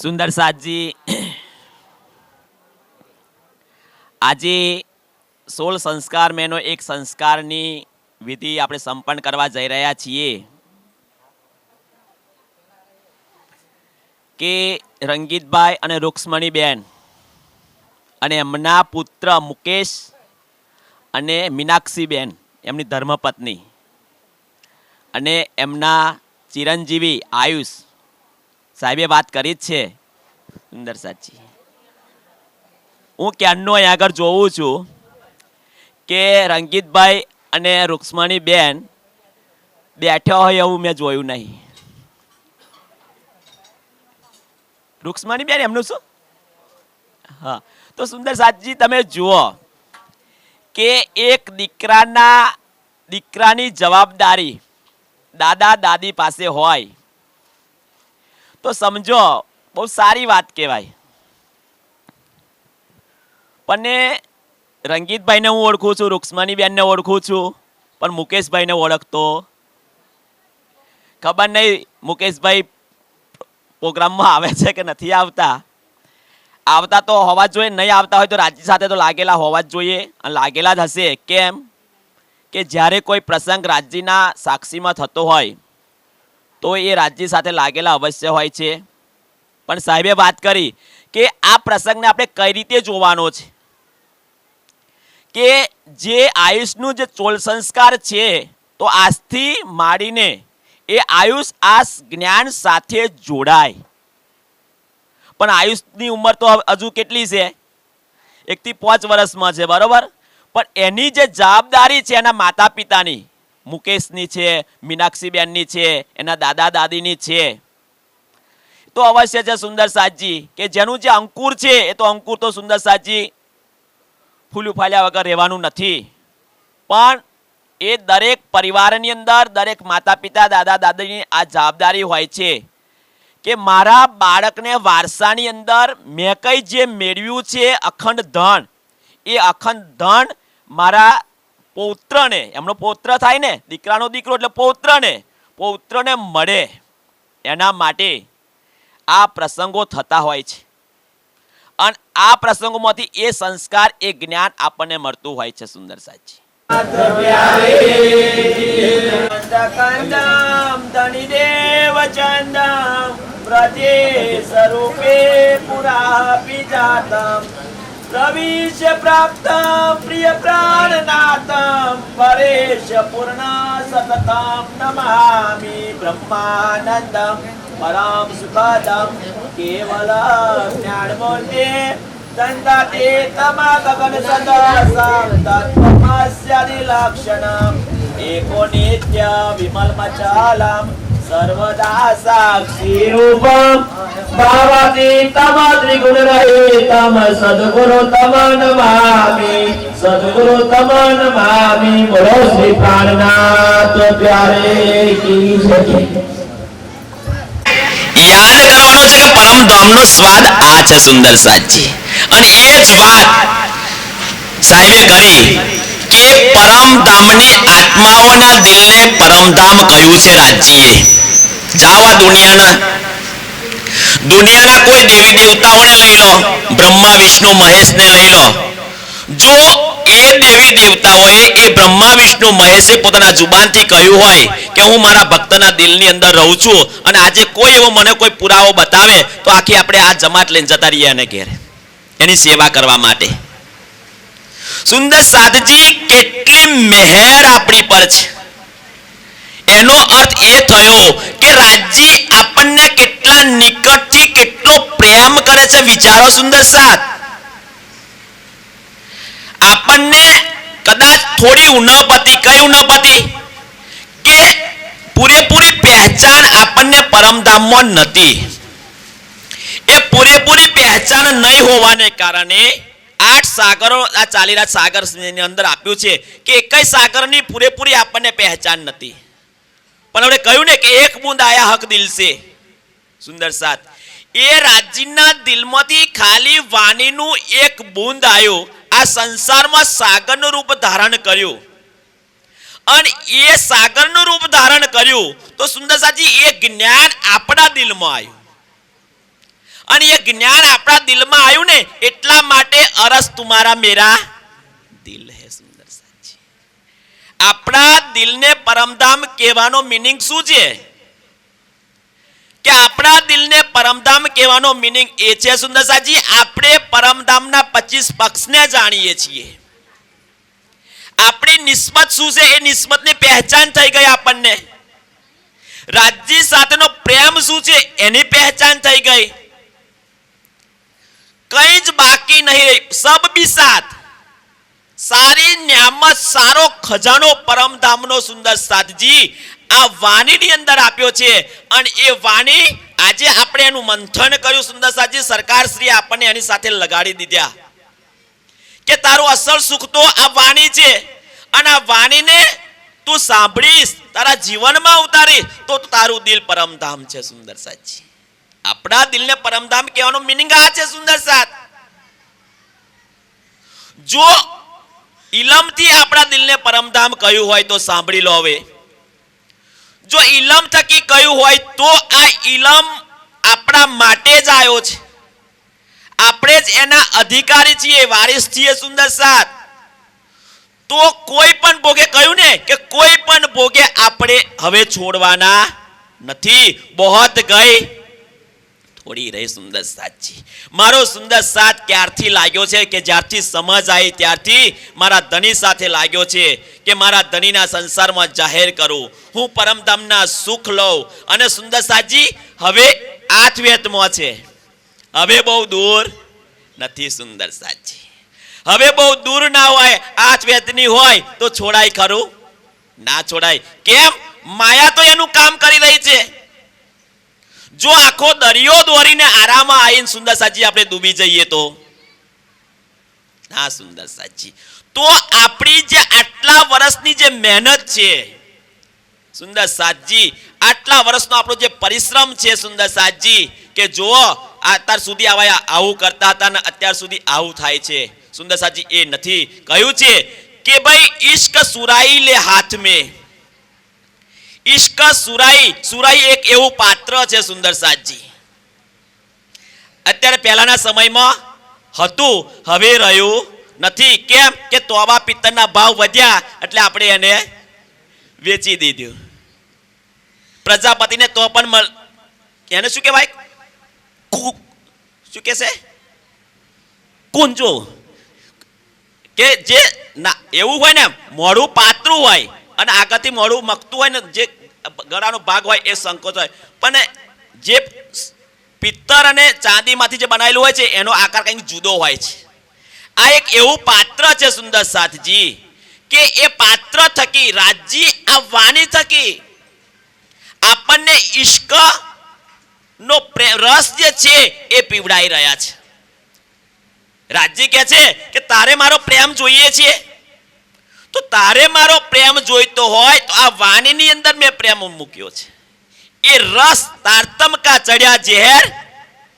સુંદર સાતજી આજે 16 સંસ્કાર મેનો એક સંસ્કારની વિધિ આપણે સંપન્ન કરવા જઈ રહ્યા છીએ કે રંગીતભાઈ અને રૂક્ષ્મણીબેન અને એમના પુત્ર મુકેશ અને મીનાક્ષીબેન એમની ધર્મપત્ની અને એમના ચિરંજીવી આયુષ સાહેબે વાત કરી જ છે. સુંદર સાચી હું ક્યારનો અહીં આગળ જોઉં છું કે રંગીતભાઈ અને રૂક્ષ્મણીબેન બેઠા હોય એવું મેં જોયું નહીં. રૂક્ષ્મણીબેન એમનું શું? હા, તો સુંદર સાચી તમે જુઓ કે એક દીકરાની જવાબદારી દાદા દાદી પાસે હોય તો સમજો બહુ સારી વાત કહેવાય. પણ રંગીતભાઈને હું ઓળખું છું, રૂક્ષ્મણીબેનને ઓળખું છું, પણ મુકેશભાઈને ઓળખતો ખબર નહીં મુકેશભાઈ પ્રોગ્રામમાં આવે છે કે નથી આવતા. આવતા તો હોવા જ જોઈએ, નહીં આવતા હોય તો રાજ્ય સાથે તો લાગેલા હોવા જ જોઈએ અને લાગેલા જ હશે. કેમ કે જ્યારે કોઈ પ્રસંગ રાજ્યના સાક્ષીમાં થતો હોય તો એ રાજ્ય સાથે લાગેલા અવશ્ય હોય છે. પણ સાહેબે વાત કરી કે આ પ્રસંગને આપણે કઈ રીતે જોવાનો છે કે જે આયુષનું જે ચોલ સંસ્કાર છે તો આજથી માંડીને એ આયુષ આ જ્ઞાન સાથે જોડાય. પણ આયુષની ઉંમર તો હજુ કેટલી છે? 1 થી 5 વર્ષમાં છે, બરોબર. પણ એની જે જવાબદારી છે એના માતા પિતાની, મુકેશની છે, મીનાક્ષીબેનની છે, એના દાદા દાદીની છે, તો અવશ્ય છે સુંદર સાતજી કે જેનું જે અંકુર છે એ તો અંકુર તો સુંદર સાતજી ફૂલું ફાલ્યા વગર રહેવાનું નથી. પણ એ દરેક પરિવારની અંદર દરેક માતા પિતા દાદા દાદીની આ જવાબદારી હોય છે કે મારા બાળકને વારસાની અંદર મેં કંઈ જે મેળવ્યું છે અખંડ ધન, એ અખંડ ધન મારા પૌત્રને, એમનો પૌત્ર થાય ને, દીકરાનો દીકરો એટલે પૌત્રને મળે એના માટે આ પ્રસંગો થતા હોય છે. અને આ પ્રસંગોમાંથી એ સંસ્કાર એ જ્ઞાન આપણને મળતું હોય છે. સુંદર સાચી પ્રવિશ પ્રાપ્ત પ્રિય પ્રાણનાથમ પરેશ પૂર્ણ સતતમ નમામિ બ્રહ્માનંદમ પરમ સુખદમ કેવલ જ્ઞાનમૂર્તિ દંડાતે તમા ગગન સદસમ તત્વમસ્યાદિ લક્ષણમ એકો નિત્ય વિમલ મચાલમ સર્વદા સાક્ષી રૂપમ ભાવતી તમ ત્રિગુણ રહિતમ સદગુરુ તમ નમામિ બોલો શ્રી પ્રાણનાથ પ્યારે કી જય. યાદ કરવાનું છે કે પરમધામનો સ્વાદ આ છે. સુંદર સાચી અને એ જ વાત સાહેબે કરી કે પરમધામની આત્માઓના દિલને પરમધામ કહ્યું છે રાજ્યએ. જાવા દુનિયાના કોઈ દેવી દેવતાઓને લઈ લો, બ્રહ્મા વિષ્ણુ મહેશને લઈ લો. જો એ દેવી દેવતાઓએ એ બ્રહ્મા વિષ્ણુ મહેશે પોતાના જુબાનથી કહ્યું હોય કે હું મારા ભક્તના દિલની અંદર રહું છું અને આજે કોઈ એવો મને કોઈ પુરાવો બતાવે તો આખી આપણે આ જમાત લઈને જતા રહીએ એને ઘેર એની સેવા કરવા માટે. સુંદર સાધજી કેટલી મહેર આપણી પર છે. એનો અર્થ એ થયો કે રાજ્ય આપણને કેટલા નિકટથી કેટલો પ્રેમ કરે છે. વિચારો સુંદર સાથ, આપણને કદાચ થોડી ઉન્નપતિ, કઈ ઉન્નપતિ કે પૂરેપૂરી પહેચાન આપણને પરમધામમાં નથી. એ પૂરેપૂરી પહેચાન નહીં હોવાને કારણે 8 સાગરો આ ચાલીરાજ સાગર ની અંદર આપ્યું છે કે એકય સાગરની પૂરેપૂરી આપણને પહેચાન નથી. પણ આપણે કહ્યું ને કે એક બૂંદ આયા હક દિલ સે. સુંદર સાથ, એ રાજ્યના દિલમાંથી ખાલી વાણીનું એક બૂંદ આવ્યું, આ સંસારમાં સાગરનું રૂપ ધારણ કર્યું. અને એ સાગરનું રૂપ ધારણ કર્યું તો સુંદર સાજી એ જ્ઞાન આપણા દિલમાં આવ્યું. અને એ જ્ઞાન આપણા દિલમાં આવ્યું ને એટલા માટે અરસ તુમારા મેરા દિલ હે સુંદર સાજી. આપણા દિલને પરમધામ કહેવાનો મીનિંગ શું છે? કે આપણા દિલને પરમધામ કહેવાનો મીનિંગ એ છે સુંદર સાજી, આપણે પરમધામના 25 પક્ષને જાણીએ છીએ. આપણી નિસ્બત શું છે એ નિસ્બતની પહેચાન થઈ ગઈ આપણને. રાજ્ય સાથેનો પ્રેમ શું છે એની પહેચાન થઈ ગઈ. કઈ જ બાકી નહીં રહી. સબ બી સાથ. સારી ન્યામત, સારો ખજાનો પરમધામનો સુંદર સાથજી આ વાણીની અંદર આપ્યો છે. અને એ વાણી આજે આપણે એનું મંથન કર્યું સુંદર સાથજી. સરકાર શ્રી આપણને એની સાથે લગાડી દીધા કે તારું અસલ સુખ તો આ વાણી છે, અને આ વાણીને તું સાંભળીશ, તારા જીવનમાં ઉતારીશ તો તારું દિલ પરમધામ છે સુંદર સાજી. આપણા દિલને પરમધામ કહેવાનો મીનિંગ આ છે સુંદર સાથ. જો ઇલમથી આપણા દિલને પરમધામ કહ્યું હોય તો સાંભળી લો. હવે જો ઇલમ થકી કહ્યું હોય તો આ ઇલમ આપણા માટે જ આવ્યો છે. આપણે જ એના અધિકારી છીએ, વારિસ છીએ સુંદર સાથ. તો કોઈ પણ ભોગે કહ્યું ને કે કોઈ પણ ભોગે આપણે હવે છોડવાના નથી. બહોત ગઈ થોડી રહી સુંદર સાથી. મારો સુંદર સાથ ક્યારથી લાગ્યો છે કે જ્યારથી સમજ આવી ત્યારથી મારા ધણી સાથે લાગ્યો છે કે મારા ધણીના સંસારમાં જાહેર કરું, હું પરમધામના સુખ લઉં. અને સુંદર સાજી હવે આત્વેતમાં છે, હવે બહુ દૂર નથી સુંદર સાજી. હવે બહુ દૂર ના હોય, આત્વેતની હોય તો છોડાય ખરું? ના છોડાય. કેમ? માયા તો એનું કામ કરી રહી છે. જો આખો દરિયો દોરીને આરામાં આવીને સુંદર સાજી આપણે ડૂબી જઈએ તો ના સુંદર સાજી. તો આપણી જે આટલા વર્ષની જે મહેનત છે સુંદર સાજી, આટલા વર્ષનો આપણો જે પરિશ્રમ છે સુંદર સાજી, કે જો અત્યાર સુધી આવું કરતા હતા ને અત્યાર સુધી આવું થાય છે સુંદર સાજી, એ નથી. કહ્યું છે કે ભાઈ ઇશ્ક સુરાઈ લે હાથ મેં. ઇશ્ક સુરાઈ, સુરાઈ એક એવું પાત્ર છે સુંદર સાજી. અત્યારે પહેલાના સમયમાં હતું, હવે રહ્યું નથી. કેમ? કે તોબા પિત્તરના ભાવ વધ્યા એટલે આપણે એને વેચી દીધું. પ્રજાપતિને તો પણ એને શું કહેવાય? શું કહેશે? કુંજો. કે જે ના એવું હોય ને, મોડું પાતળું હોય અને આગળથી મોડું મકતું હોય ને, જે ગળાનો ભાગ હોય એ સંકોચ હોય. પણ જે પિત્તર અને ચાંદીમાંથી જે બનાવેલું હોય છે એનો આકાર કંઈક જુદો હોય છે. આ એક એવું પાત્ર છે સુંદર સાથજી કે એ પાત્ર થકી રાજ્ય આ વાણી થકી આપણને ઇશ્ક નો રસ જે છે એ પીવડાઈ રહ્યા છે. રાજ્ય કહે છે કે તારે મારો પ્રેમ જોઈએ છે, તો તારે મારો પ્રેમ જોઈતો હોય તો આ વાણીની અંદર મેં પ્રેમ મૂક્યો છે. એ રસ તારતમ કા ચડ્યા ઝેર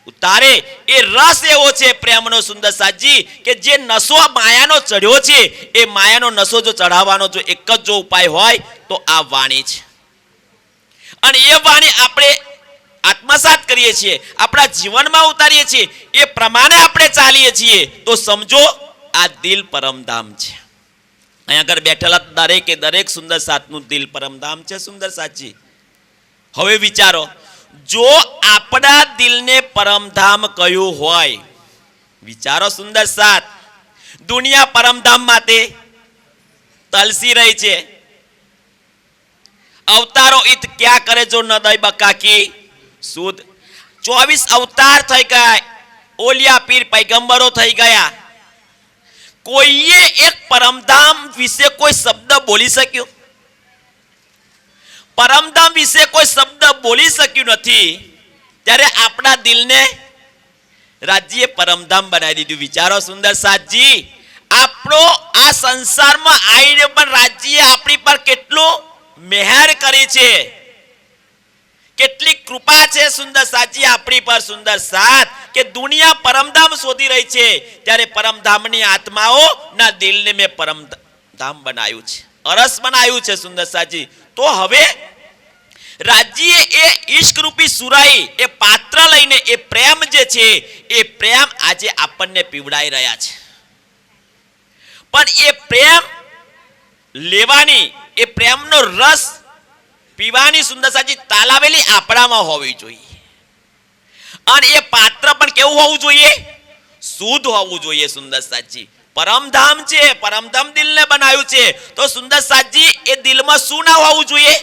ઉતારે. એ રસ એવો છે પ્રેમનો સુંદર સાજી કે જે નશો માયાનો ચડ્યો છે એ માયાનો નશો જો ચઢાવવાનો જો એક જ જો ઉપાય હોય તો આ વાણી છે. અને એ વાણી આપણે આત્મસાત કરીએ છીએ, આપણા જીવનમાં ઉતારીએ છીએ, એ પ્રમાણે આપણે ચાલીએ છીએ તો સમજો આ દિલ પરમધામ છે. અહીંયા આગળ બેઠેલા દરેકે દરેક સુંદર સાથનું દિલ પરમધામ છે સુંદર સાચી. હવે વિચારો, જો આપણા દિલને પરમધામ કયું હોય, વિચારો સુંદર સાથ. દુનિયા પરમધામ માટે તલસી રહી છે. અવતારો ઈત ક્યાં કરે જો ન દઈ બકા કી સુદ. 24 અવતાર થઈ ગયા, ઓલિયા પીર પૈગંબરો થઈ ગયા. કોઈએ એક પરમધામ વિશે કોઈ શબ્દ બોલી શક્યો? પરમધામ વિશે કોઈ શબ્દ બોલી શક્યું નથી. ત્યારે આપણા દિલને રાજ્યે પરમધામ બનાવી દીધું. વિચારો સુંદર સાથજી, આપણો આ સંસારમાં આવીને પણ રાજ્યે આપણી પર કેટલું મહેર કરી છે, કેટલી કૃપા છે સુંદર સાચી આપણી પર સુંદર સાથ, કે દુનિયા પરમધામ શોધી રહી છે ત્યારે પરમધામની આત્માઓ ના દિલને મેં પરમધામ બનાવ્યું છે, અરસ બનાવ્યું છે સુંદર સાચી. તો હવે રાજીએ એ ઈશ્ક રૂપી સુરાઈ એ પાત્ર લઈને એ પ્રેમ જે છે એ પ્રેમ આજે આપણને પીવડાઈ રહ્યા છે. પણ એ પ્રેમ લેવાની, એ પ્રેમનો રસ પીવાની સુંદર સાજી તાલાવેલી આપણામાં હોવી જોઈએ. અને એ પાત્ર પણ કેવું હોવું જોઈએ? શુદ્ધ હોવું જોઈએ. સુંદર સાજી પરમધામ છે, પરમધામ દિલને બનાવ્યું છે. તો સુંદર સાજી એ દિલમાં શું ના હોવું જોઈએ?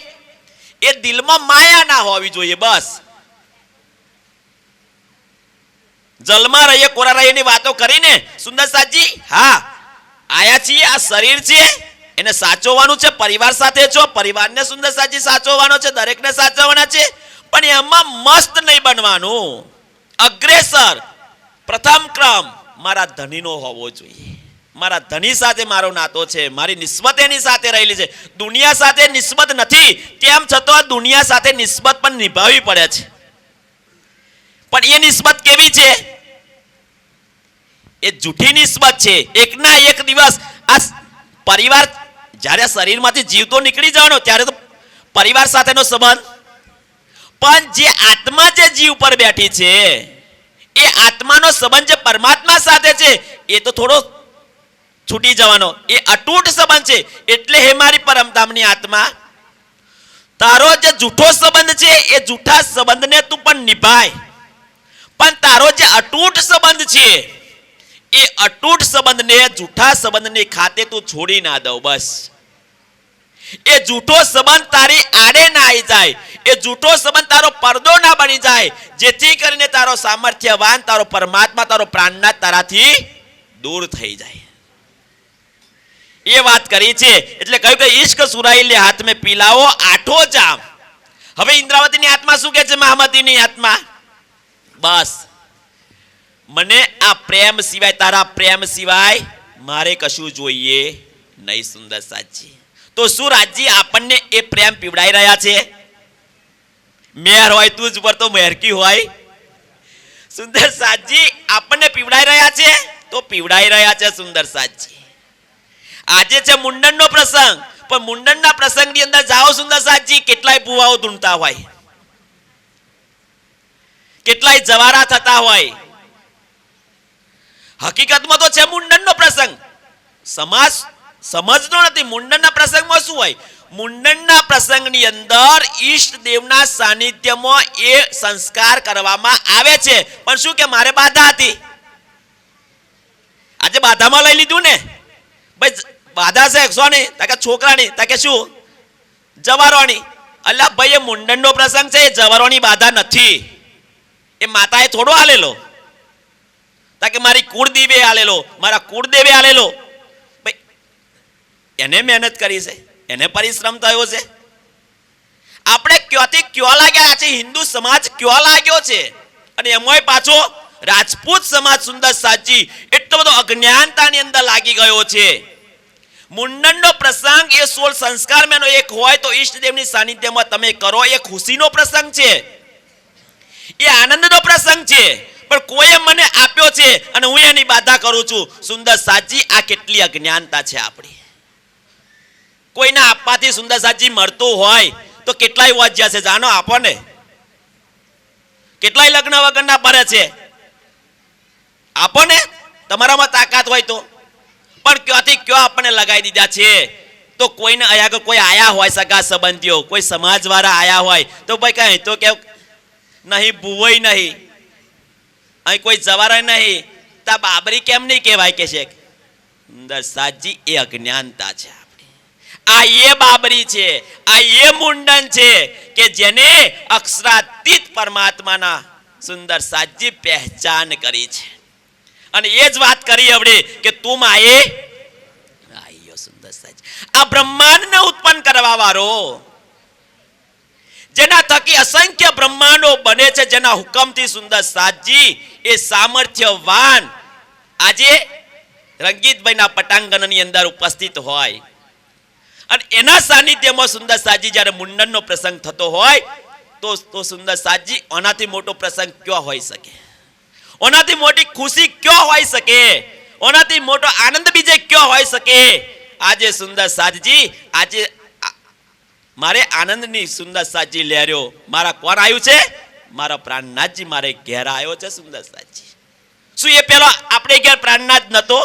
એ દિલમાં માયા ના હોવી જોઈએ. બસ જલમાં રહીએ કોરા રહીએ વાતો કરીને સુંદર સાજી, હા આયા છીએ, આ શરીર છે એને સાચવવાનું છે. પરિવાર સાથે છો, પરિવારને સુંદર સાજી સાચવવાનો છે, દરેકને સાચવવાના છે. પણ એમાં મસ્ત નહીં બનવાનું. અગ્રેસર પ્રથમ ક્રમ મારા ધણીનો હોવો જોઈએ. મારા ધણી સાથે મારો નાતો છે, મારી નિસ્બત એની સાથે રહેલી છે. દુનિયા સાથે નિસ્બત નથી, તેમ છતાં દુનિયા સાથે નિસ્બત પણ નિભાવવી પડે છે. પણ એ નિસ્બત કેવી છે? એ જૂઠી નિસ્બત છે. એકના એક દિવસ આ પરિવાર જ્યારે શરીરમાંથી જીવતો નીકળી જવાનો ત્યારે તો પરિવાર સાથેનો સંબંધ, પણ જે આત્મા જે જીવ પર બેઠી છે એ આત્માનો સંબંધ જે પરમાત્મા સાથે છે એ તો થોડો છૂટી જવાનો. એ અતૂટ સંબંધ છે. એટલે હે મારી પરમધામની આત્મા, તારો જે જૂઠો સંબંધ છે એ જૂઠા સંબંધને તું પણ નિભાય, પણ તારો જે અતૂટ સંબંધ છે એ અતૂટ સંબંધને જૂઠા સંબંધની ખાતે તું છોડી ના દઉં. બસ એ જૂઠો સંબંધ તારી આડે ના આવી જાય, એ જૂઠો સંબંધ તારો પડદો ના બની જાય, જેથી કરીને તારો સામર્થ્યવાન, તારો પરમાત્મા, તારો પ્રાણનાથ તારાથી દૂર થઈ જાય. એ વાત કરી છે. એટલે કહ્યું કે ઈશ્ક સુરાઈ લે હાથ મેં પીલાવો આઠો જામ. હવે ઇન્દ્રાવતીની આત્મા શું કહે છે? મહામતીની આત્મા, બસ મને આ પ્રેમ સિવાય, તારા પ્રેમ સિવાય મારે કશું જોઈએ નહીં. સુંદર સાજી તો શું રાજી આપણને એ પ્રેમ પીવડાઈ રહ્યા છે? મેર હોય તું જ પર તો મેરકી હોય. સુંદર સાજી આપણને પીવડાઈ રહ્યા છે, તો પીવડાઈ રહ્યા છે. સુંદર સાજી આજે છે મુંડનનો પ્રસંગ, પણ મુંડનના પ્રસંગની અંદર જાઓ સુંદર સાજી, કેટલાય ભુવાઓ ધૂણતા હોય, કેટલાય જવારા થતા હોય. હકીકતમાં તો છે મુંડનનો પ્રસંગ, સમાજ સમજતો નથી. મુંડનના પ્રસંગમાં શું હોય? મુંડનના પ્રસંગની અંદર ઈષ્ટ દેવના સાનિધ્યમાં એ સંસ્કાર કરવામાં આવે છે. પણ શું કે મારે બાધા હતી, આજે બાધામાં લઈ લીધું ને ભાઈ. બાધા છે શોની? તાકે છોકરાની, તાકે શું જવારોની. અલ્લા ભાઈ એ મુંડનનો પ્રસંગ છે, એ જવારોની બાધા નથી. એ માતાએ થોડો આલેલો, તાકે મારી કુળદેવે આલેલો, મારા કુળદેવે આલેલો. ભાઈ એને મહેનત કરી છે, એને પરિશ્રમ થયો છે. આપણે ક્યાંથી ક્યાં લાગ્યા છે? હિન્દુ સમાજ ક્યાં લાગ્યો છે? અને એમાંય પાછો રાજપૂત સમાજ સુંદર સાજી એટલો બધો અજ્ઞાનતાની અંદર લાગી ગયો છે. મુંડનનો પ્રસંગ એ 16 સંસ્કારમાંનો એક હોય તો ઈષ્ટદેવની સાનિધ્યમાં તમે કરો, એ ખુશીનો પ્રસંગ છે, એ આનંદનો પ્રસંગ છે. પણ કોઈએ મને આપ્યો છે અને હું એની બાધા કરું છું. સુંદર સાજી આ કેટલી અજ્ઞાનતા છે આપણી. કોઈના આપવાથી સુંદર સાજી મળતું હોય તો કેટલાય વાજ્યા છે જાણો. આપો ને કેટલાય લગ્ન વગરના ભરે છે. આપો ને તમારામાં તાકાત હોય તો. પણ ક્યાંથી ક્યાં આપણને લગાવી દીધા છે. તો કોઈને અહીંયા કોઈ આયા હોય, સગા સંબંધીઓ, કોઈ સમાજવાળા આયા હોય તો ભાઈ કઈ તો કે નહીં, ભૂવોય નહીં, અહીં કોઈ જવારા નહીં, તા બાબરી કેમ નહીં કહેવાય કે છે? સુંદર સાજી એ અજ્ઞાનતા છે આપણી. આ એ બાબરી છે, આ એ મુંડન છે કે જેને અક્ષરાતીત પરમાત્માના સુંદર સાજી પહેચાન કરી છે. અને એ જ વાત કરી હવે કે તું માએ આયો. સુંદર સાજી આ બ્રહ્માંડને ઉત્પન્ન કરવા વાળો, જેના થકી અસંખ્ય બ્રહ્માંડો બને છે, જેના હુકમથી સુંદર સાજી એ સામર્થ્યવાન આજે રંગીતભાઈના પટાંગણની અંદર ઉપસ્થિત હોય. અને એના સાનિધ્યમાં સુંદર સાજી જ્યારે મુંડનનો પ્રસંગ થતો હોય તો સુંદર સાજી ઓનાથી મોટો પ્રસંગ ક્યાં હોઈ શકે? ઓનાથી મોટી ખુશી ક્યાં હોઈ શકે? ઓનાથી મોટો આનંદ બીજે ક્યાં હોઈ શકે? આજે સુંદર સાજી આજે મારે આનંદની સુંદર સાજી લહેર્યો, મારા કોણ આવ્યું છે? મારા પ્રાણનાથજી મારે ઘેર આવ્યો છે સુંદર સાજી. શું એ પેલો આપણે ઘેર પ્રાણનાથ નતો?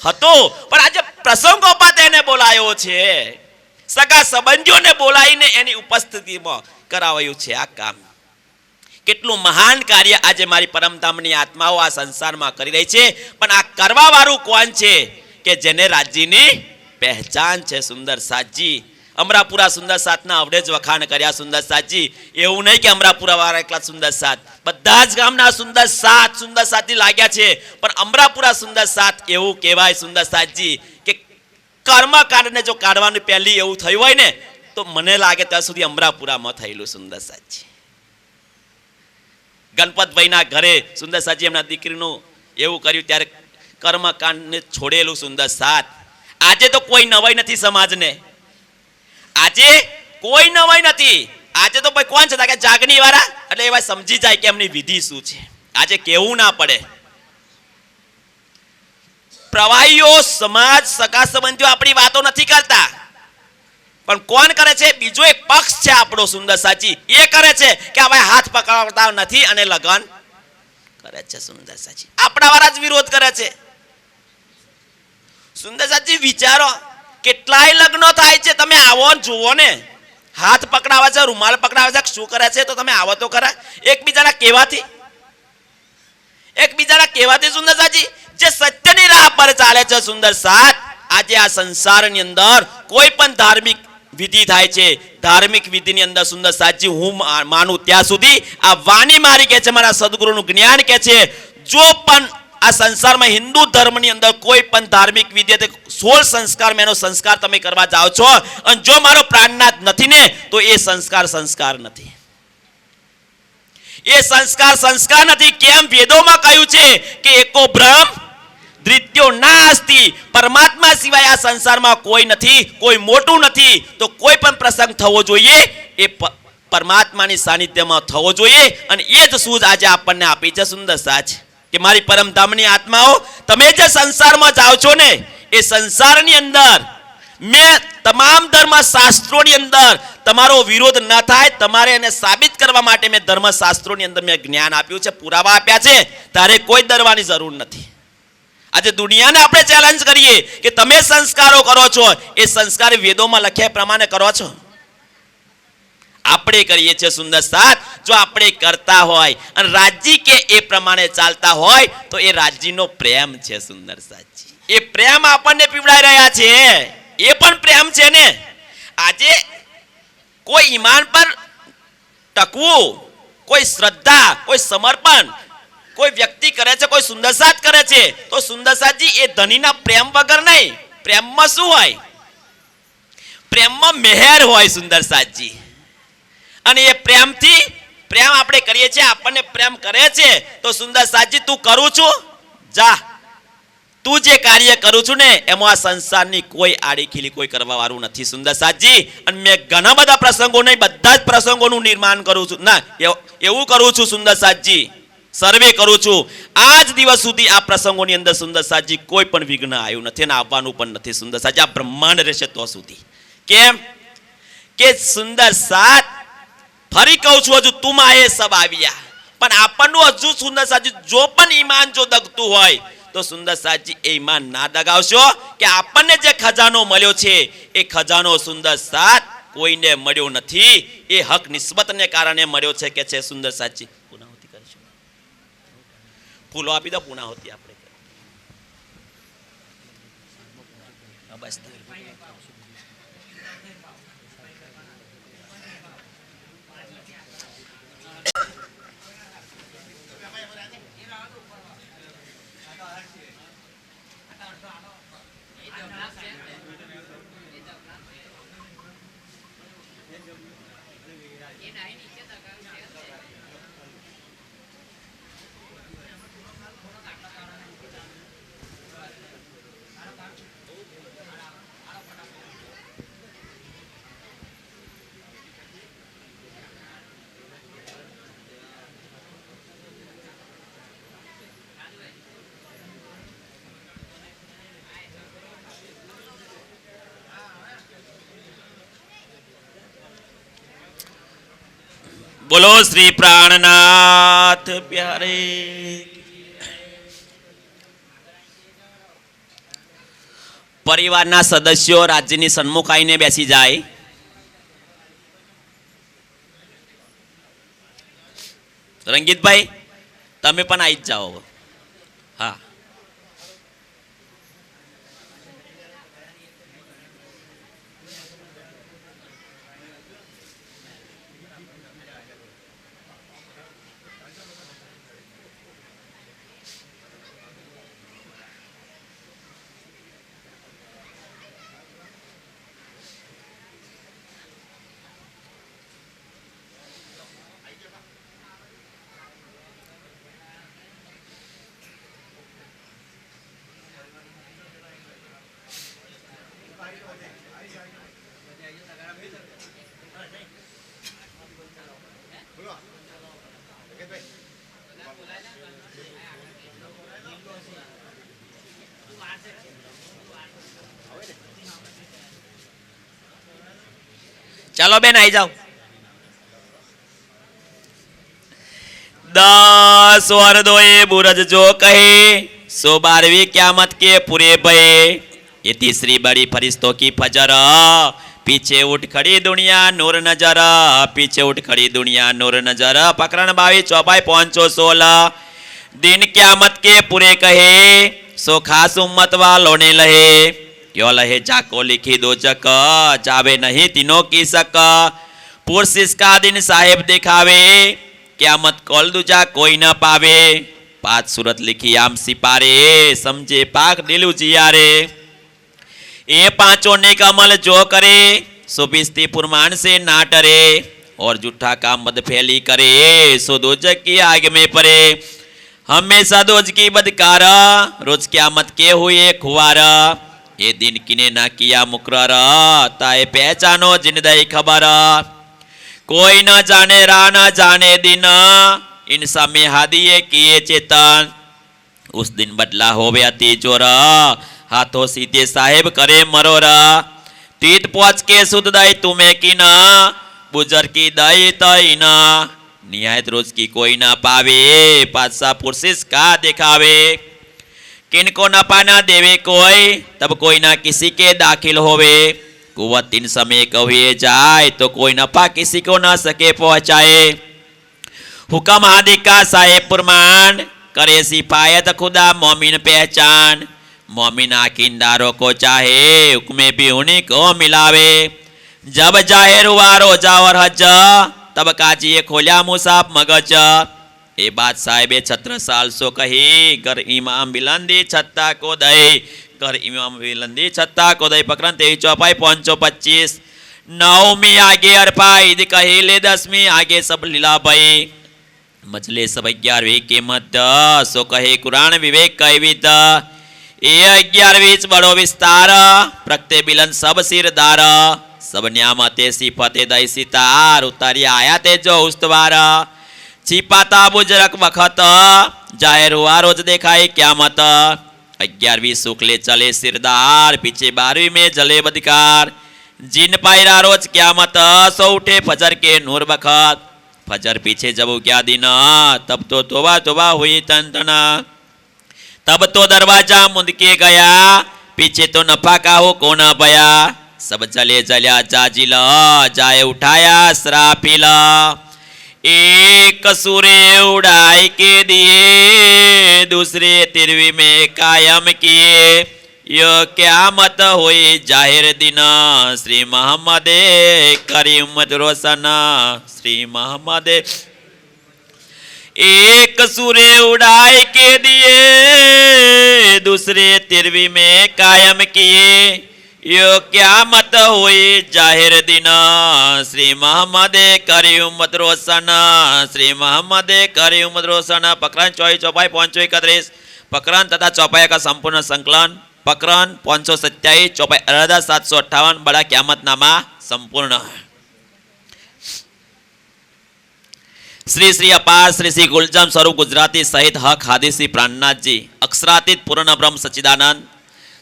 હતો, પણ આજે પ્રસંગોપાત એને બોલાયો છે, સગા સંબંધીઓને બોલાવીને એની ઉપસ્થિતિમાં કરાવાયું છે આ કામ. કેટલું મહાન કાર્ય આજે મારી પરમધામની આત્માઓ આ સંસારમાં કરી રહી છે. પણ આ કરવા વાળું કોણ છે? કે જેને રાજ્યની પહેચાન છે સુંદર સાજી. અમરાપુરા સુંદર સાતના અવડે જ વખાણ કર્યા સુંદર સાજી. એવું નહીં કે અમરાપુરા વાળા એકલા સુંદર સાત, બધા જ ગામના સુંદર સાતથી લાગ્યા છે. પણ અમરાપુરા સુંદર સાત એવું કહેવાય સુંદર સાતજી કે કર્મકાંડને જો કાઢવાનું પહેલી એવું થયું હોય ને તો મને લાગે ત્યાં સુધી અમરાપુરામાં થયેલું સુંદર સાતજી. ગણપતભાઈના ઘરે સુંદર સાતજી એમના દીકરીનું એવું કર્યું ત્યારે કર્મકાંડને છોડેલું સુંદર સાત. આજે તો કોઈ નવાઈ નથી સમાજને, આજે કોઈ નવાઈ નથી. આજે તો ભાઈ કોણ છે કે જાગણી વાળા, એટલે એવા સમજી જાય કે એમની વિધિ શું છે. આજે કેવું ના પડે. પ્રવાહીઓ સમાજ સગા સંબંધીઓ આપણી વાતો નથી કરતા, પણ કોણ કરે છે? બીજો એક પક્ષ છે આપણો સુંદર સાચી, એ કરે છે કે હવે હાથ પકડતા નથી અને લગન કરે છે સુંદર સાચી. આપણા વાળા જ વિરોધ કરે છે સુંદર સાચી. વિચારો કેટલાય લગ્નો થાય છે, તમે આવો જુઓ ને, હાથ પકડાવે છે, રૂમાલ પકડાવે છે, શું કરે છે? તો તમે આવો તો ખરા. એકબીજાના કહેવાથી સુંદર સાચી જે સત્યની રાહ પર ચાલે છે સુંદર સાત. આજે આ સંસારની અંદર કોઈ પણ ધાર્મિક વિધિ થાય છે, ધાર્મિક વિધિની અંદર સુંદર સાચી હું માનું ત્યાં સુધી આ વાણી મારી કે છે, મારા સદગુરુનું જ્ઞાન કે છે, જો પણ આ સંસારમાં હિન્દુ ધર્મની અંદર કોઈ પણ ધાર્મિક વિધિ 16 સંસ્કાર મેનો સંસ્કાર તમે કરવા જાઓ છો, અને જો મારો પ્રાણનાથ નથી ને તો એ સંસ્કાર નથી. એ સંસ્કાર નથી. કેમ? વેદોમાં કહ્યું છે કે એકો બ્રહ્મ દ્વિતીયો નાસ્તિ. પરમાત્મા સિવાય આ સંસારમાં કોઈ નથી, કોઈ મોટું નથી. તો કોઈ પણ પ્રસંગ થવો જોઈએ એ પરમાત્માની સાનિધ્યમાં થવો જોઈએ, અને એ જ સૂઝ આજે આપણને આપી છે સુંદર સાચ કે મારી પરમધામની આત્માઓ, તમે જે સંસારમાં જાઓ છો ને એ સંસારની અંદર મેં તમામ ધર્મ શાસ્ત્રોની અંદર તમારો વિરોધ ન થાય, તમારે એને સાબિત કરવા માટે મેં ધર્મશાસ્ત્રોની અંદર મેં જ્ઞાન આપ્યું છે, પુરાવા આપ્યા છે. તારે કોઈ ડરવાની જરૂર નથી. આજે દુનિયાને આપણે ચેલેન્જ કરીએ કે તમે સંસ્કારો કરો છો, એ સંસ્કાર વેદોમાં લખ્યા પ્રમાણે કરો છો? આપણે કરીએ છીએ સુંદર સાત. જો આપણે કરતા હોય અને રાજી કે એ પ્રમાણે ચાલતા હોય તો એ રાજીનો પ્રેમ છે સુંદર સાચી. એ પ્રેમ આપણને પીવડાઈ રહ્યા છે, એ પણ પ્રેમ છે ને. આજે કોઈ ઈમાન પર ટકવું, કોઈ શ્રદ્ધા, કોઈ સમર્પણ કોઈ વ્યક્તિ કરે છે, કોઈ સુંદર સાત કરે છે, તો સુંદર સાતજી એ ધનીના પ્રેમ વગર નહીં. પ્રેમમાં શું હોય? પ્રેમમાં મહેર હોય સુંદર સાતજી. અને એ પ્રેમ આપણે કરીએ છીએ, આપણને પ્રેમ કરે છે તો સુંદર સાતજી તું કરું છું, જા તું જે કાર્ય કરું છું ને એમાં આ સંસારની કોઈ આડીખીલી કોઈ કરવા વાળું નથી સુંદર સાતજી. અને મેં ઘણા બધા પ્રસંગો નહીં, બધા જ પ્રસંગોનું નિર્માણ કરું છું, ના એવું કરું છું સુંદર સાતજી, સર્વે કરું છું. આજ દિવસ સુધી આ પ્રસંગોની અંદર સુંદર સાતજી કોઈ પણ વિઘ્ન આવ્યું નથી અને આવવાનું પણ નથી સુંદર સાતજી. આ બ્રહ્માંડ રહેશે તો સુધી. કેમ કે સુંદર સાત ફરી કહું છું, હજુ તુમા એ સબ આવ્યા, પણ આપણનું હજુ સુંદર સાતજી જો પણ ઈમાન જો દગતું હોય તો સુંદર સાતજી એ ઈમાન ના દગાવશો કે આપણને જે ખજાનો મળ્યો છે એ ખજાનો સુંદર સાત કોઈને મળ્યો નથી, એ હક નિસ્બતને કારણે મળ્યો છે કે છે સુંદર સાતજી. પૂર્ણાહુતિ કરીશું, ફૂલો આપી દો. પૂર્ણાહુતિ આપણે બસ. બોલો શ્રી પ્રાણનાથ પ્યારે. પરિવારના સદસ્યો રાજ્યની સન્મુખ આવીને બેસી જાય. રંગીતભાઈ તમે પણ આવી જ જાઓ. હા, ચાલો બેન આવી જાઓ. 10 વરદોએ બુરજ જો કહે 112वीं क्यामत के पूरे भये. ये तीसरी बड़ी फरिश्तों की फजर. पीछे उठ खड़ी दुनिया नूर नजर. पीछे उठ खड़ी दुनिया नूर नजर. प्रकरण 22 चौपाई 516. दिन क्यामत के पूरे कहे सो खास उम्मत वालों ने लहे. क्यों लहे जाको लिखी दो जक जावे नहीं तीनों की सक. पुरुष इसका दिन साहेब दिखावे क्यामत कौल दूजा कोई न पावे. 5 सूरत लिखी आम सिपारे समझे पाक दिलू जियारे. ये पांचों ने कमल जो करे सो बिस्ती पुरमान से ना डरे. और जूठा काम मद फैली करे सो दोजक की आग में पड़े. हमेशा दोज की बदकार रोज क्यामत के हुए खुआर. ये दिन किने ना किया मुकरर ताए पहचानो जिनदई खबर. कोई न जाने रा न जाने दिन इन समय हादिए किए चेतन. उस दिन बदला होवे अति जोर हाथों सीधे साहेब करे मरोर. तीत पहुंच के सुध दई तुम्हें की न बुजर की दई तई न. निहायत रोज की कोई ना पावे पातशाह पुरसिस का दिखावे. किनको नफा ना देवे कोई तब कोई ना किसी के दाखिल होवे. कुवत इन समय कहुए जाए तो कोई नफा किसी को ना सके पहुंचाए. हुक्म हादि का साहेब पुरमान करे सिफायत खुदा मोमिन पहचान. मोमिन आखिंदारों को चाहे हुक्मे भी उन्हीं को मिलावे. जब जाहिर हुआ रोजा और हज तब काजिए खोल्या मुसाफ मगज. ये बात साहिबे 16 साल सो कही कर इमाम बिलंदी छत्ता को दई. कर इमाम बिलंदी छत्ता को दई. प्रकरण 23 चौपाई 525. 9वीं आगे अरपा ईद कही ले 10वीं आगे सब लीला भई. मजले सब 11वीं के मध्य सो कहे कुरान विवेक कहिवित. ये 11वीं बड़ो विस्तार प्रगटे बिलन सब सिरदार. सब न्यामते सिफते दई सितार उतारी आया ते जो उस्तवार. छिपाता बुजरक वखत जाहिर हुआ रोज देखाई क्यामत. 11वीं शुक्ले चले सिरदार पीछे 12वीं में जले बदकार. जिन पायरा रोज क्यामत सो उठे फजर के नूर बखत. फजर पीछे जब क्या दिन तब तो तोबा तोबा हुई तन तना. तब तो दरवाजा मुंद के गया पीछे तो नफा का हो कोना बया. सब जले जल्या जाजिला जाए उठाया सराफिला. एक सूर्य उड़ाई के दिए दूसरे तिरवी में कायम किए. यो क्यामत हुई जाहिर दिन श्री मोहम्मद करी उम्मत रोशन. श्री मोहम्मद एक सूर्य उड़ाई के दिए दूसरे तिरवी में कायम किए. यो क्यामत हुई जाहिर दिन श्री मोहम्मद करी उम्मत रोशन. श्री मोहम्मद करी उम्मत रोशन. प्रकरण 24 चौपाई 531. प्रकरण तथा चौपाई का संपूर्ण संकलन. प्रकरण 527 चौपाई 758 बड़ा क्यामतनामा संपूर्ण. श्री श्री अपार श्री श्री गुलजाम स्वरूप गुजराती सहित हक हादी श्री प्राणनाथ जी अक्षरातीत पूर्ण ब्रह्म सच्चिदानंद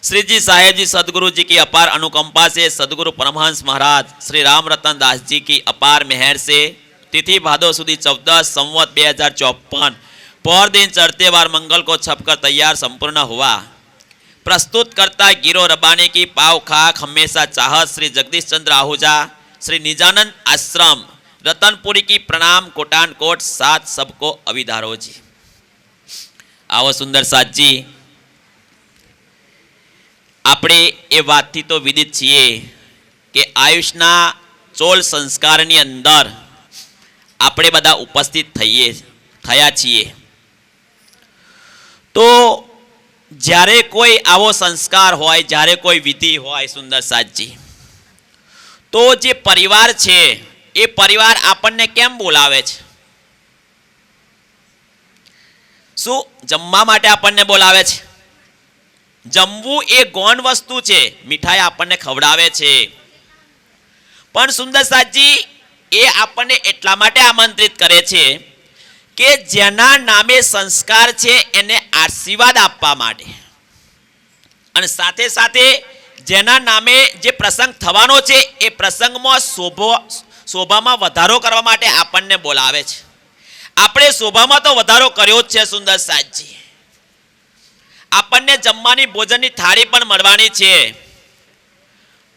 श्री जी साहेब जी सदगुरु जी की अपार अनुकंपा से सदगुरु परमहंस महाराज श्री राम रतन दास जी की अपार मेहर से तिथि भादो सुधी 14 संवत 2054 पर दिन चढ़ते बार मंगल को छपकर तैयार संपूर्ण हुआ। प्रस्तुत करता गिरो रबानी की पाव खाक हमेशा चाहत श्री जगदीश चंद्र आहूजा, श्री निजानंद आश्रम रतनपुरी की प्रणाम कोटान कोट साथ सबको अविधारो जी। आवो सुंदर साथ जी, આપણે એ વાતથી તો વિદિત છીએ કે આયુષના ચોલ સંસ્કારની અંદર આપણે બધા ઉપસ્થિત થયા છીએ। તો જ્યારે કોઈ આવો સંસ્કાર હોય, જ્યારે કોઈ વિધિ હોય સુંદર સાતજી, તો જે પરિવાર છે એ પરિવાર આપણને કેમ બોલાવે છે? શું જમવા માટે આપણને બોલાવે છે? જમવું એ ગૌણ વસ્તુ છે, મીઠાઈ આપણને ખવડાવે છે, પણ સુંદર સાતજી એ આપણને એટલા માટે આમંત્રિત કરે છે કે જેના નામે સંસ્કાર છે એને આશીર્વાદ આપવા માટે, અને સાથે સાથે જેના નામે જે પ્રસંગ થવાનો છે એ પ્રસંગમાં શોભામાં વધારો કરવા માટે આપણને બોલાવે છે। આપણે શોભામાં તો વધારો કર્યો જ છે સુંદર સાતજી, આપણને જમવાની ભોજનની થાળી પણ મળવાની છે,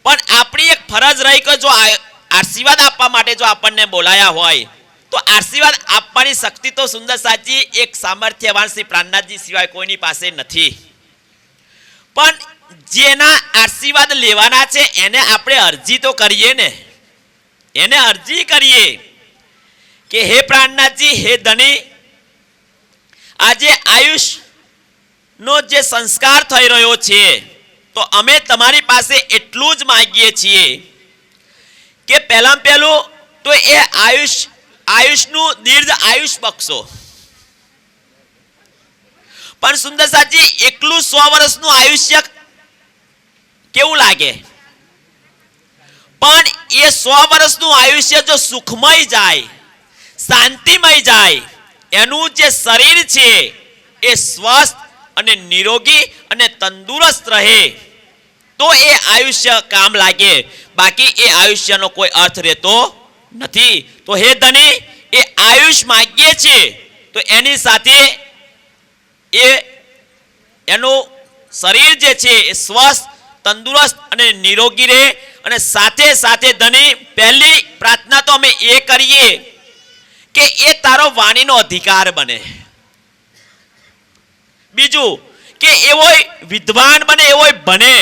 પણ આપણી એક ફરજ રહી કે જો આશીર્વાદ આપવા માટે જો આપણને બોલાયા હોય તો આશીર્વાદ આપવાની શક્તિ તો સુંદર સાતજી એક સામર્થ્યવાન શ્રી પ્રાણનાથજી સિવાય કોઈની પાસે નથી। પણ જેના આશીર્વાદ લેવાના છે એને આપણે અરજી તો કરીએ ને, એને અરજી કરીએ કે હે પ્રાણનાથજી, હે ધણી, આજે આયુષ નો જે સંસ્કાર થઈ રહ્યો છે તો અમે તમારી પાસે એટલું જ માંગીએ છીએ કે પહેલાં પહેલું તો એ આયુષનું દીર્ઘ આયુષ બક્ષો। પણ સુંદર સાજી એકલું 100 વર્ષનું આયુષ્ય કેવું લાગે? પણ એ 100 વર્ષનું આયુષ્ય જો સુખમય જાય, શાંતિમય જાય, એનું જે શરીર છે એ સ્વસ્થ અને નિરોગી અને તંદુરસ્ત રહે તો એ આયુષ્ય કામ લાગે, બાકી એ આયુષ્યનો કોઈ અર્થ રહેતો નથી। તો હે ધની, એ આયુષ માગીએ છે તો એની સાથે એનું શરીર જે છે એ સ્વસ્થ, તંદુરસ્ત અને નિરોગી રહે, અને સાથે સાથે ધની પહેલી પ્રાર્થના તો અમે એ કરીએ કે એ તારો વાણીનો અધિકાર બને। બીજું કે એવો વિદ્વાન બને, એવો બને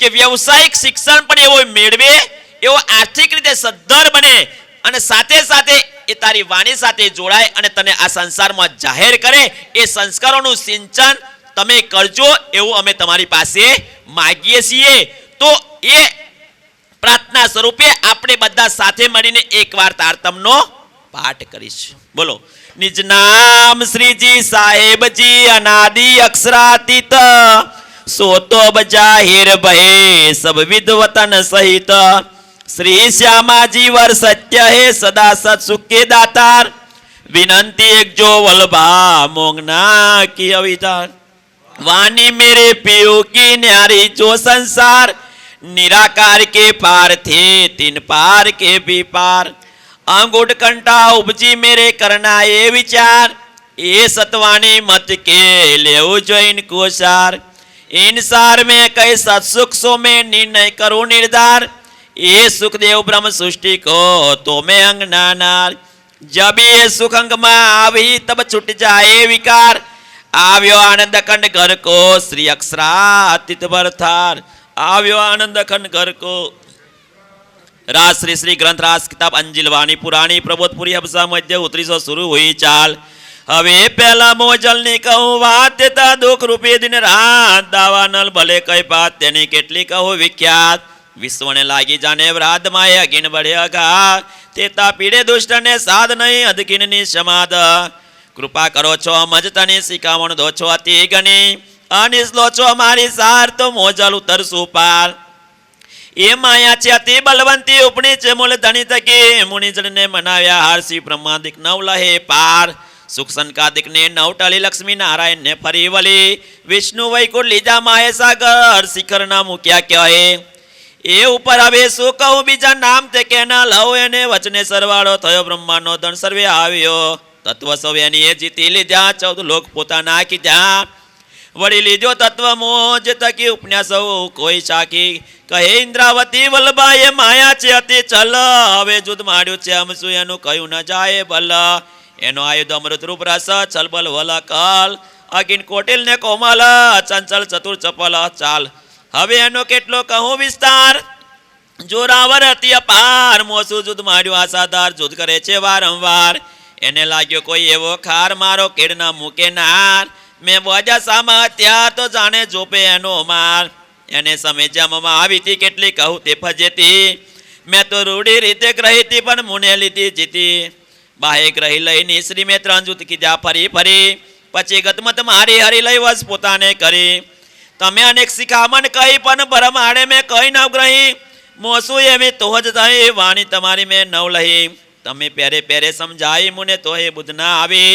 કે વ્યવસાયિક શિક્ષણ પણ એવો મેળવે, એવો આર્થિક રીતે સદ્ધર બને, અને સાથે સાથે એ તારી વાણી સાથે જોડાય અને તને આ સંસારમાં જાહેર કરે। એ સંસ્કારોનું સિંચન તમે કરજો એવું અમે તમારી પાસે માગીએ છીએ। તો એ પ્રાર્થના સ્વરૂપે આપણે બધા સાથે મળીને એકવાર તારતમનો પાઠ કરીશું। બોલો। निज नाम श्री जी साहेब जी अनादि अक्षरातीत, सो तो बजाहिर भये सब विद्वतन सहित। श्री श्यामा जी वर सत्य है सदा सत सुख के दातार, विनंती एक जो वल्लभा मोंगना की अवितार। वाणी मेरे पियो की न्यारी जो संसार, निराकार के पार थे तीन पार के भी पार। अंगूठ कंठा उपजी मेरे करना ये विचार, ये सतवाणी मत के ले जो इनको सार। इन सार में कई सत्सुख सो में निर्णय करूं निर्धार, ये सुखदेव ब्रह्म सृष्टि को तो मैं अंग नानार। जब ये सुख अंग में आवी तब छुट जाए विकार, આવ્યો આનંદ ખંડ ઘર કો શ્રી અક્ષરાતીત ભરથાર। આવ્યો આનંદ ખંડ ઘર કો। राज श्री श्री ग्रंथ राज किताब अंजिल वाणी पुराणी प्रबोधपुरी हबसा मध्य उत्तरी सौ शुरू हुई चाल। हवे पहला मोजल ने कहूँ बात देता दुख रूपी दिन रात, दावा नल भले कई बात तेनी केटली कहूँ विख्यात। विश्व ने लागी जाने व्राद माए अगिन बढ़े अघा, तेता पीड़े दुष्ट ने साध नहीं अधकिन नि समाद। कृपा करो छो मज तनी शिकामण दो छो अति गणी, अनिस लो छो मारी सार तो मोजल उतर सुपार। ये माया છે અતિ બલવંતી ઉપણી છે મૂળ ધણી તકી, મુનિજન ને મનાવ્યા હર્ષિ બ્રહ્માદિક નવ લહે પાર। સુખ સંકાદિક ને નવ ટળી લક્ષ્મી નારાયણ ને ફરી વલી, વિષ્ણુ વૈકુંઠ લીજા માહે સાગર, શિખર ના મૂક્યા કહે। એ ઉપર હવે શું કહું બીજા નામ તે કે ના લવ એને વચને સરવાળો થયો બ્રહ્માંડનો ધન સર્વે આવ્યો તત્વ સૌ એની એ જીતી લીધા 14 લોક પોતાના કીધા વળી લીધો તત્વ મોજ તકી ઉપન્યાસ કોઈ સાકી કહે ઇન્દ્રાવતી વલ્લભાએ માયા છે અતિ ચલ હવે જુદ માંડ્યું છે આમ શું એનું કયું ન જાય બલ એનો આયુધ અમૃત રૂપ રસ ચલબલ વલ કલ અગિન કોટિલ ને કોમલ ચંચલ ચતુર ચપલ ચાલ હવે એનો કેટલો કહું વિસ્તાર જોરાવર અતિ અપાર મોસું જુદ માંડ્યું આસાદાર જુદ કરે છે વારંવાર એને લાગ્યો કોઈ એવો ખાર મારો કેડ ના મૂકે નાર મેં બોજા સામા ત્યાં તો જાણે જોપે એનો માર એને સમજવામાં આવી હતી કેટલી કહું તે ફજેતી મેં તો રૂઢી રીતે ગ્રહી હતી પણ મુને લીધી જીતી બાહે ગ્રહી લઈ શ્રી મેં 3 જૂથ કીધા ફરી ફરી પછી ગતમત મારી હરી લઈ વસ પોતાને કરી તમે અનેક શિખામણ કહી પણ ભરમાડે મેં કઈ નવ ગ્રહી મોસું એવી તો જ થઈ વાણી તમારી મેં નવ લહી તમે પહેરે પહેરે સમજાઈ મુને તો એ બુદ્ધ ના આવી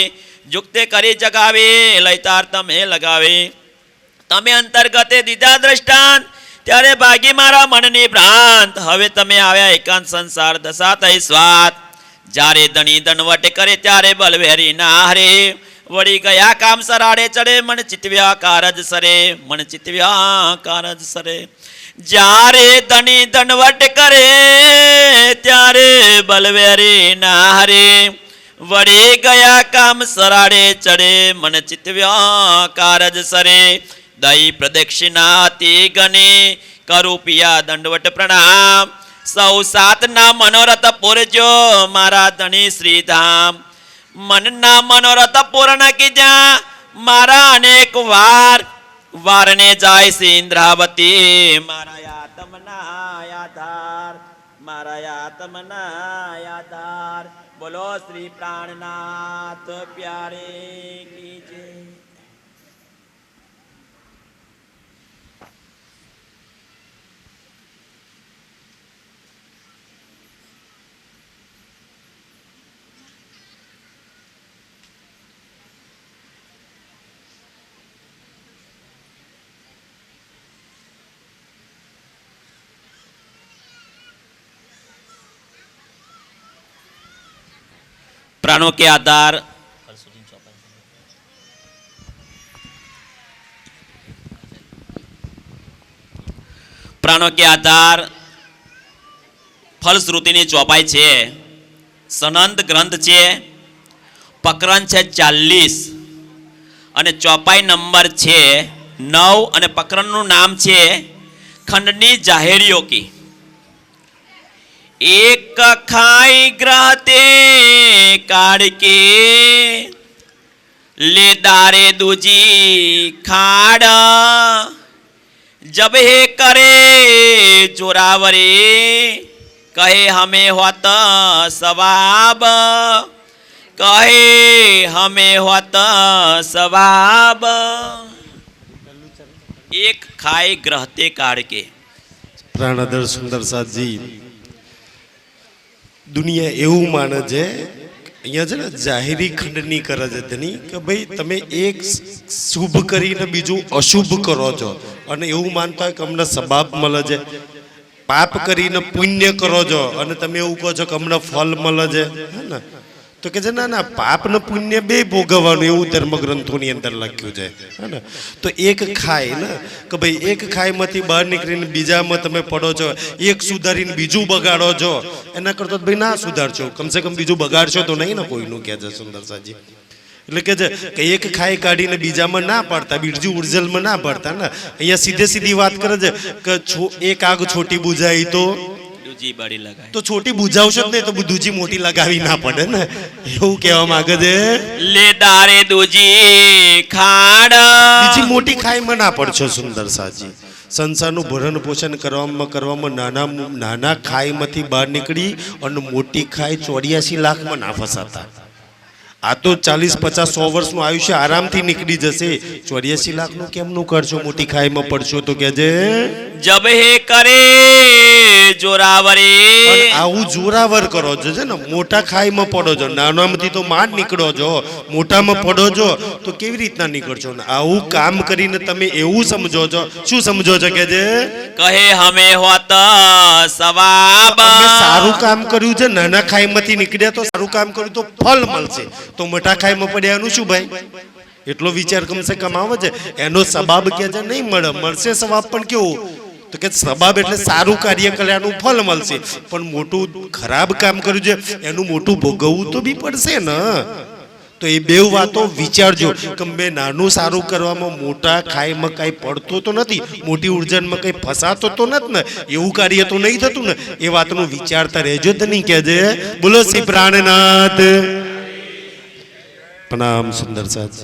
જુક્તે કરી જગાવી લઈ તાર તમે લગાવી તમે અંતર્ગતે દીધા દ્રષ્ટાંત ત્યારે ભાગી મારા મનની ભ્રાંત હવે તમે આવ્યા એકાંત સંસાર દશા થઈ સ્વાત જ્યારે ધણી દનવટ કરે ત્યારે બલવેરી ના હરે વળી ગયા કામ સરાડે ચડે મન ચિતવ્યા કારજ સરે મન ચિતવ્યા કારજ સરે જ્યારે ધણી દનવટ કરે ત્યારે બલવેરી ના હરે વળી ગયા કામ સરાડે ચડે મન ચિતવ્યા કારજ સરે દઈ પ્રદક્ષિણાતી ગણી કરું પિયા દંડવટ પ્રણામ સૌ સાતના મનોરથ પૂરજો મારા ધણી શ્રીધામ મનના મનોરથ પૂર્ણ કીધા મારા અનેક વાર વારને જાય સિંદ્રાવતી મારા આત્મના આધાર મારા આત્મના આધાર બોલો શ્રી પ્રાણનાથ પ્યારે કી જય प्राणों के आधार प्राणों के आधार फलश्रुतिनी चौपाई छे सनंद ग्रंथ छे प्रकरण छे 40 અને ચોપાઈ નંબર છે 9 અને પ્રકરણનું નામ છે ખંડની જાહેરીઓ કી एक खाई ग्रहते काढ़ के ले दारे दूजी खाड़ जब हे करे जोरावरे कहे हमें होत सवाब कहे हमें होत सवाब एक खाई ग्रहते काढ़ के प्राणाधर सुंदर साथ जी दुनिया એવું માને છે અહીંયા છે ને જાહેરી ખંડની કરે છે તેની કે ભાઈ તમે એક શુભ કરીને બીજું અશુભ કરો છો અને એવું માનતા હોય કે અમને સબાબ મળે છે પાપ કરીને પુણ્ય કરો છો અને તમે એવું કહો છો કે અમને ફળ મળે છે હે ને તો કે છે ના ના પાપ ને પુણ્ય બે ભોગવવાનું એવું ધર્મગ્રંથોની અંદર લખ્યું છે હે ને તો એક ખાય ને કે ભાઈ એક ખાયમાંથી બહાર નીકળીને બીજામાં તમે પડો છો એક સુધારીને બીજું બગાડો છો એના કરતો ભાઈ ના સુધારશો કમસે કમ બીજું બગાડશો તો નહીં ને કોઈનું કહે છે સુંદરસાજી એટલે કે છે કે એક ખાઈ કાઢીને બીજામાં ના પડતા બીજી ઉર્જલમાં ના પડતા ને અહીંયા સીધે સીધી વાત કરે છે કે એક આગ છોટી બુઝાઈ તો તો છોટી બુજાવશો ને તો દૂજી મોટી લગાવી ના પડે ને એવું કહેવા માંગે છે લે દારે દૂજી ખાડ બીજી મોટી ખાઈમાં ના પડશો સુંદર સાજી સંસારનું ભરણ પોષણ કરવામાં નાના ખાઈમાંથી બહાર નીકળી અને મોટી ખાઈ 84 લાખમાં ના ફસાતા આ તો 40 50 100 વર્ષનું આયુષ્ય આરામથી નીકળી જશે 84 લાખનું કેમનું કરશો મોટી ખાઈમાં પડશો તો કહેજે જબ હે કરે જોરાવરે આવું જોરાવર કરો છો છે ને મોટા ખાઈમાં પડો છો નાનામાંથી તો માંડ નીકળો છો મોટામાં પડો છો તો કેવી રીતના નીકળશો ને આવું કામ કરીને તમે એવું સમજો છો શું સમજો છો કે જે કહે હમે હોત સવાબ અમે સારું કામ કર્યું છે નાના ખાઈમાંથી નીકળ્યા તો સારું કામ કર્યું તો ફળ મળશે તો મોટા ખાઈમાં પડ્યાનું શું ભાઈ એટલો વિચાર કમસે કમ આવે છે એનો સબાબ કે છે નહીં મળે મળશે સવાબ પણ કેવું તો કે સબાબ એટલે સારું કાર્ય કર્યાનું ફળ મળશે પણ મોટું ખરાબ કામ કર્યું છે એનું મોટું ભોગવવું તો બી પડશે ને તો એ બે વાતો વિચારજો કે મેં નાનું સારું કરવામાં મોટા ખાઈમાં કઈ પડતો તો નથી મોટી ઉર્જનમાં કઈ ફસાતો તો નથી ને એવું કાર્ય તો નહીં થતું ને એ વાતનું વિચારતા રહેજો તો નહીં કહેજે બોલો શ્રી પ્રાણનાથ પ્રણામ સુંદર સાથ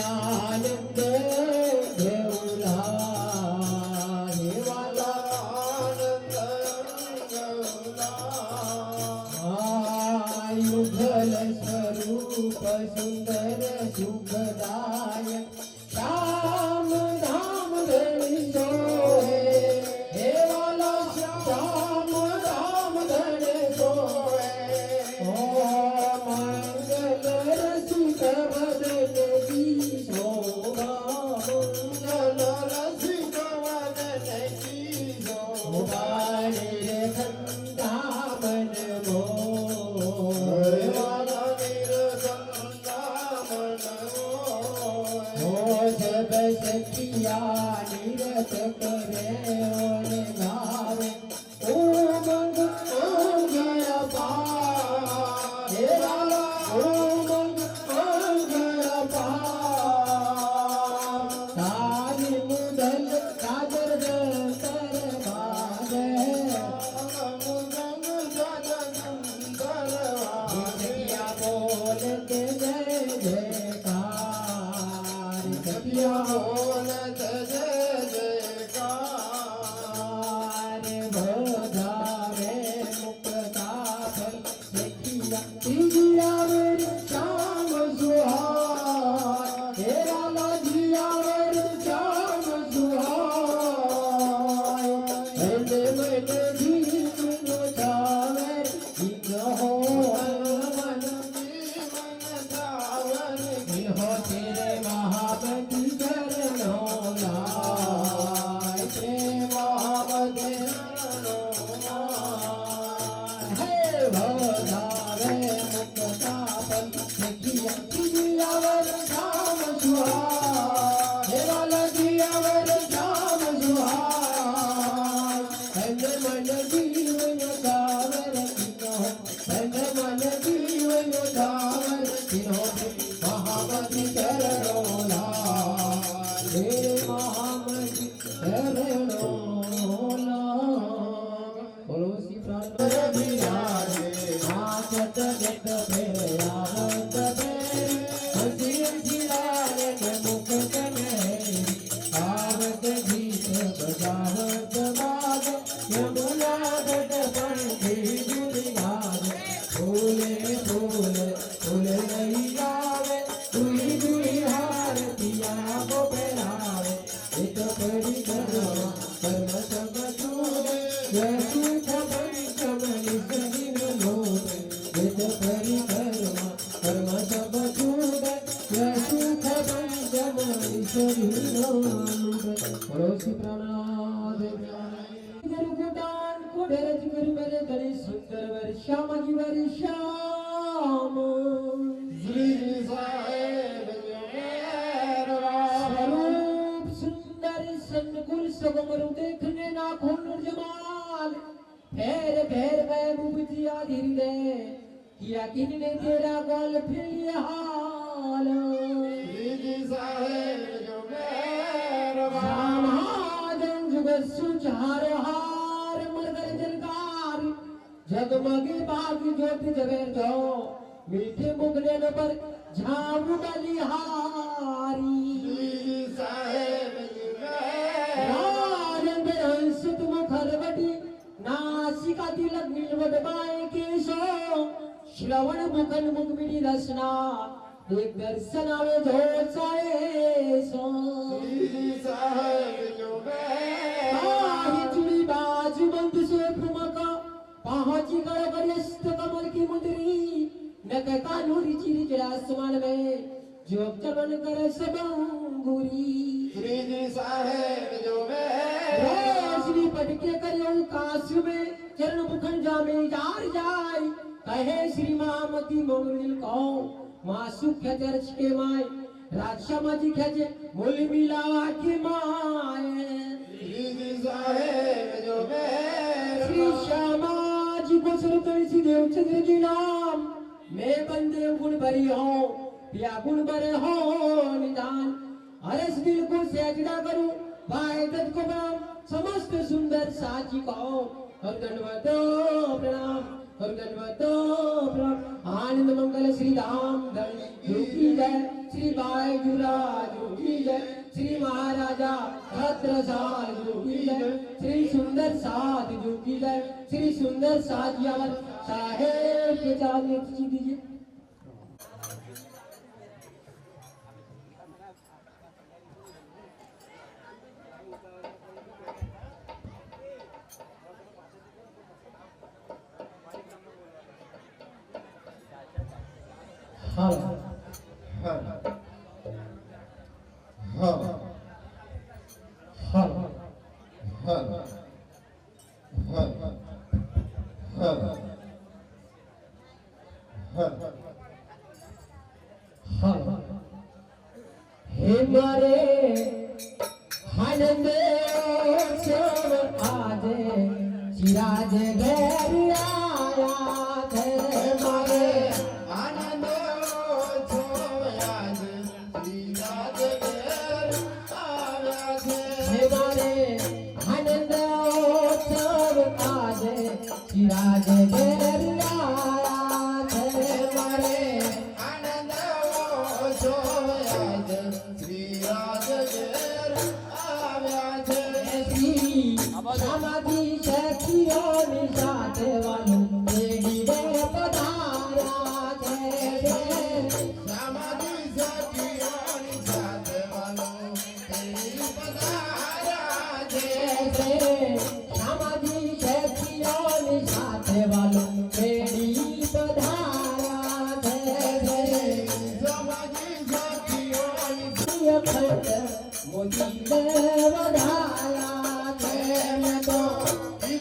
आनंद घेऊला देवाला आनंद घेऊला युगल स्वरूप सुंदर सुखदायक श्याम धाम धनी सोहे देवाला श्याम धाम धनी सोहे मंगल रसिक वदन की शोभा मंगल रसिक वदन की शोभा निर्घंटा मन मोह जब सखिया निरत करे और गावे उमंग अंगय पार हे लाला उमंग अंगय पार तारी मुदल काजर दर बाजे मुदल जगन सखिया बोलते जय जयकार सखिया बोलत जय जयकार बधावे मुक्ता फल सखिया तिजिया वर श्याम सुहार हे लाला जिया वर श्याम सुहार मन मन जीवन जावर हो मन जीवन जावर हो तेरे महापति चरणों लाय प्रेम महापति चरणों लाय हे भवधावे मुक्ता फल सखिया जिया वर श्याम सुहार हे लाला जिया वर श्याम सुहार मन मन जीवन जावर मन मन जीवन जावर महामति चरणों लाय हे महामति चरणों लाय बोलो श्री प्राण बिराजे हाथ जगत फेरा वंद फेरे हंसी हंसी लाले के मुख कन्हैया आवत गीत बजावत बाज यमुना तट पर झूली गावे फूले फूले फूल नहीं गावे दुई दुई हार पिया को पहनावे एक परी करवा कर्म सब छूटे यह सुख पंचमणि सहिन लोटे एक परी करवा कर्म सब छूटे यह सुख पंचमणि सहिन लोटे पड़ोसी प्रणाम गुरुदान को ढेरज कर मेरे गणे सुंदर वर श्याम जी वर श्याम श्री साहेब स्वरूप सुंदर सन्मुख सगमरु देखने ना खोल जमाल फेर फेर मैं मुझिया धीर दे किया किन्ने तेरा गोल फिर हाल श्री साहेब जो मेरा जुग सुचार हार मरगर जलकार जगमगे बाग ज्योति जगेर जाओ मीठे मुगले पर झामू बलिहारी साहेब आनंद हंस तुम खरवटी नासिका तिलक नीलवट बाए केशो श्रवण मुखन मुखमिडी रसना एक दर्शन आवे झोचाए सो साहेब जो चुड़ी बाजू बंद से प्रमका पहुंची गड़बड़ियस्त कमल की मुंदरी नक कानूरी चिरी चढ़ा आसमान में जो चलन कर सब अंगूरी श्री जी साहेब जो रोशनी पटके करियो काश में चरण मुखन जामे जार जाय कहे श्री महामती मोगरिल को मां सुख चर्च के माय राजशमा जी खेजे मूल मिला के माय श्री साहेब जो श्री श्यामा जी को सरतरी सी देव चंद्र जी नाम मैं बंदे गुण भरी हो पिया गुण भरे हो निदान हरस दिल को सजदा करूं भाई दत्त को प्रणाम समस्त सुंदर साची को और दंडवत प्रणाम और गणवतो आनंद मंगल श्री धाम धन की जय, श्री वायुराज की जय, श्री महाराजा छत्रसाल की जय, श्री सुंदर साध की जय, श्री सुंदर साधियावर साहेब के चरण दीजिए। हर हर हर हर हर हर हर हर हे मारे आनंद उत्सव आज चिराज घर आया थे मारे आनंद उत्सव आज चिराज घर आया थे मारे आनंद उत्सव आज चिराज घर आया थे मारे आनंद उत्सव आज चिराज घर आया थे श्री समाधि शक्तियों निशात वालों तेरी रे पधारा जय समाधि शक्तियों निशात वालों तेरी पधारा जय समाधि शक्तियों निशात वालों तेरी पधारा जय समाधि शक्तियों निशात मोदी ने बढ़ाया जय मैं तो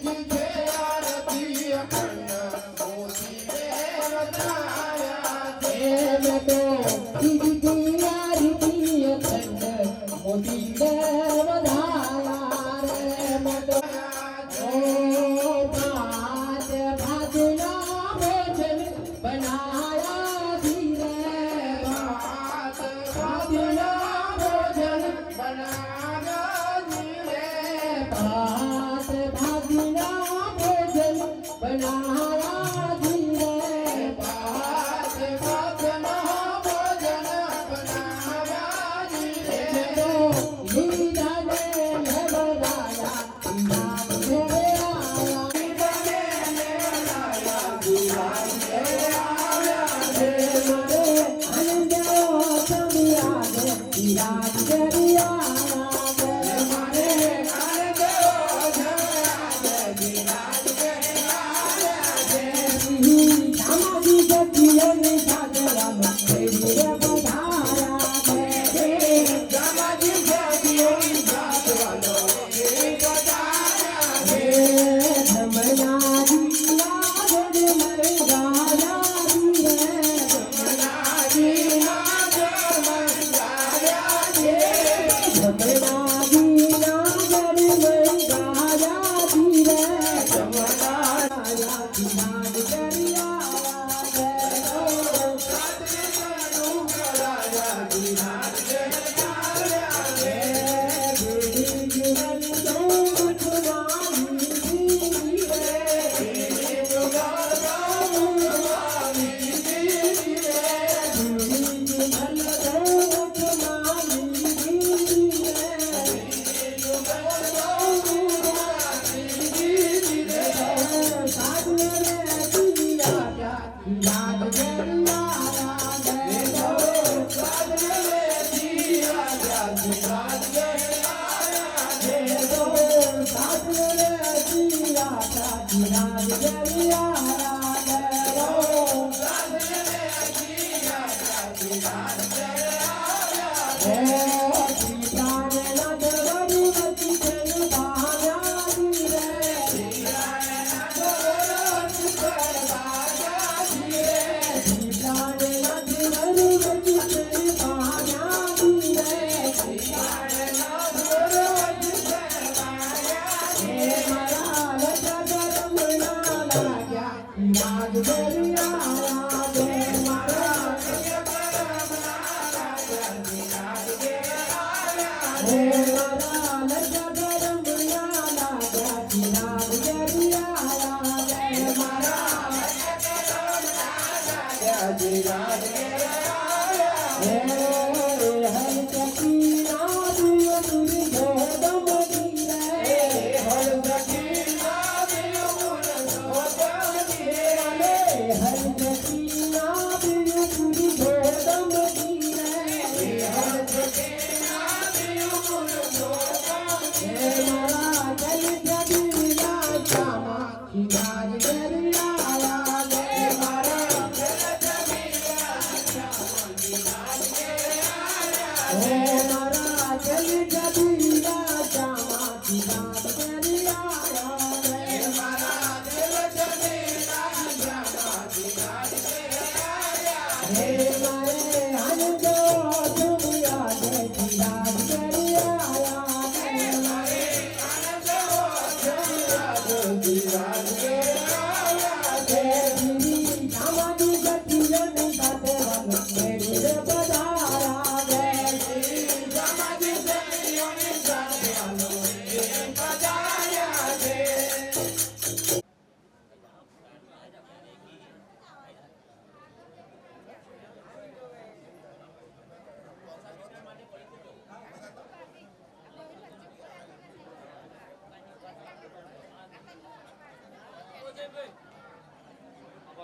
तुझे आरती अखंड मोदी ने बढ़ाया जय मैं तो तुझे आरती अखंड मोदी ने बढ़ाया रे मैं तो ओ भात भाजना भोजन बनाया धीरे भात भाजना भोजन बनाया धीरे भात भाजना भोजन बनाया धीरे भात भाजना भोजन बनाया धीरे तो लीला ने लगाया लीला मेरे आया लीला ने लगाया लीला मेरे आया रे मरे आनंद समय आगे लीला मेरे आया रे मरे आनंद समय आगे लीला मेरे आया रे समाधि शक्तियों ने साधवानो तेरी रे पधारा रे समाधि शक्तियों ने साधवानो तेरी पधारा रे धमना दिया रे मरे गाया रे धमना दिया रे गाया रे धमना दिया रे मरे गाया रे धमना आया दिमाग करिया Oh